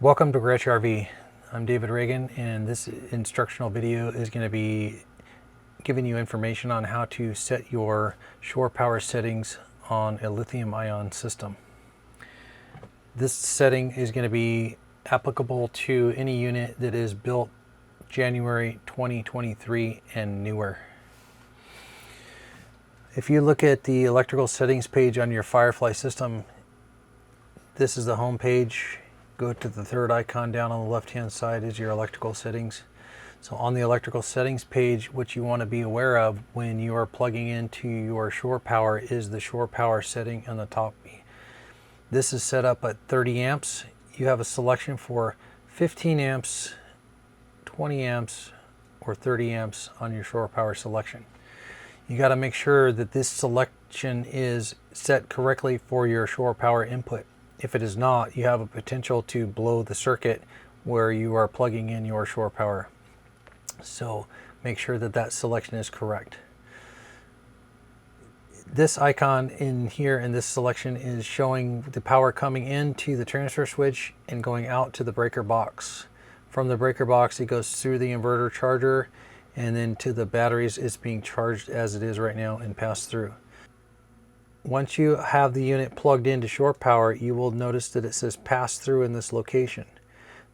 Welcome to Gretsch RV. I'm David Reagan, and this instructional video is going to be giving you information on how to set your shore power settings on a lithium ion system. This setting is going to be applicable to any unit that is built January 2023 and newer. If you look at the electrical settings page on your Firefly system, this is the home page. Go to the third icon down on the left hand side is your electrical settings. So on the electrical settings page, what you want to be aware of when you are plugging into your shore power is the shore power setting on the top. This is set up at 30 amps. You have a selection for 15 amps, 20 amps, or 30 amps on your shore power selection. You got to make sure that this selection is set correctly for your shore power input. If it is not, you have a potential to blow the circuit where you are plugging in your shore power. So make sure that that selection is correct. This icon in here in this selection is showing the power coming into the transfer switch and going out to the breaker box. From the breaker box, it goes through the inverter charger and then to the batteries. It's being charged as it is right now and passed through. Once you have the unit plugged into shore power, you will notice that it says pass through in this location.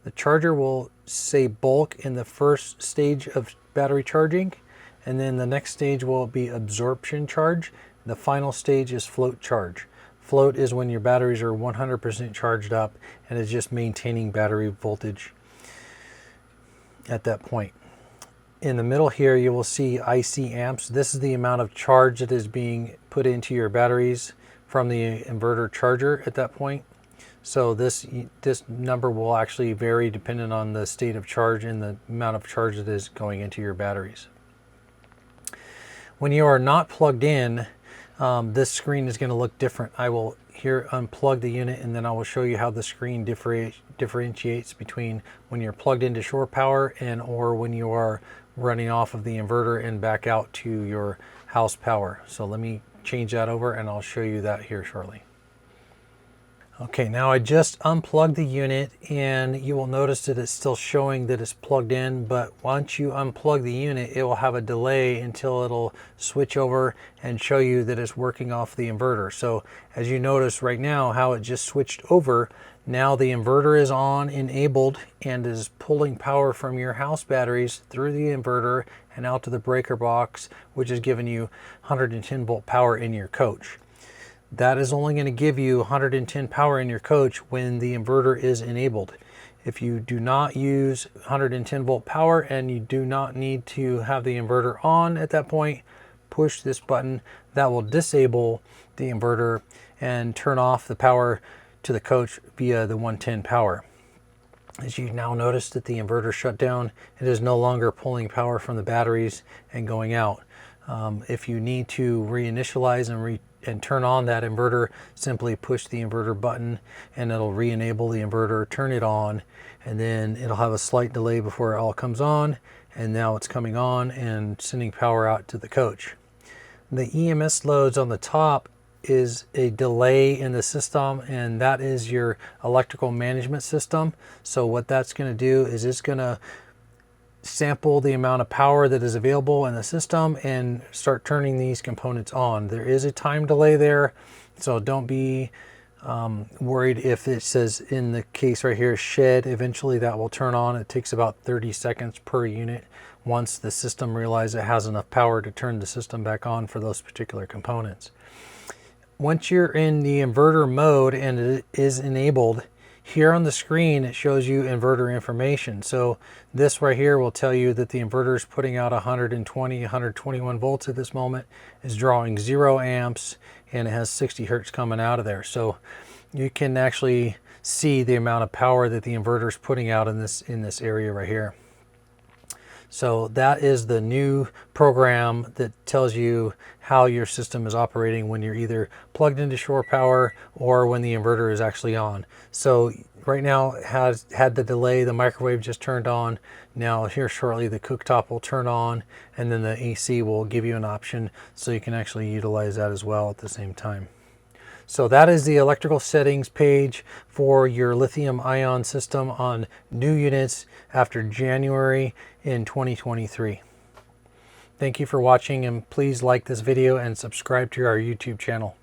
The charger will say bulk in the first stage of battery charging, and then the next stage will be absorption charge. The final stage is float charge. Float is when your batteries are 100% charged up and it's just maintaining battery voltage at that point. In the middle here, you will see IC amps. This is the amount of charge that is being put into your batteries from the inverter charger at that point. So this number will actually vary depending on the state of charge and the amount of charge that is going into your batteries. When you are not plugged in, this screen is going to look different. I will here unplug the unit and then I will show you how the screen differentiates between when you're plugged into shore power and or when you are running off of the inverter and back out to your house power. So let me change that over and I'll show you that here shortly. Okay, now I just unplugged the unit and you will notice that it's still showing that it's plugged in, but once you unplug the unit, it will have a delay until it'll switch over and show you that it's working off the inverter. So as you notice right now how it just switched over, now the inverter is on, enabled, and is pulling power from your house batteries through the inverter and out to the breaker box, which is giving you 110 volt power in your coach. That is only going to give you 110 power in your coach when the inverter is enabled. If you do not use 110 volt power and you do not need to have the inverter on at that point, push this button. That will disable the inverter and turn off the power to the coach via the 110 power. As you now notice that the inverter shut down, it is no longer pulling power from the batteries and going out. If you need to reinitialize and turn on that inverter, simply push the inverter button and it'll re-enable the inverter, turn it on, and then it'll have a slight delay before it all comes on, and now it's coming on and sending power out to the coach. The EMS loads on the top is a delay in the system, and that is your electrical management system. So what that's going to do is it's going to sample the amount of power that is available in the system and start turning these components on. There is a time delay there, so don't be worried if it says in the case right here shed. Eventually that will turn on. It takes about 30 seconds per unit once the system realizes it has enough power to turn the system back on for those particular components. Once you're in the inverter mode and it is enabled, here on the screen it shows you inverter information. So this right here will tell you that the inverter is putting out 121 volts at this moment, is drawing 0 amps, and it has 60 hertz coming out of there. So you can actually see the amount of power that the inverter is putting out in this area right here. So that is the new program that tells you how your system is operating when you're either plugged into shore power or when the inverter is actually on. So right now it has had the delay. The microwave just turned on. Now here shortly the cooktop will turn on, and then the AC will give you an option so you can actually utilize that as well at the same time. So that is the electrical settings page for your lithium ion system on new units after January in 2023. Thank you for watching, and please like this video and subscribe to our YouTube channel.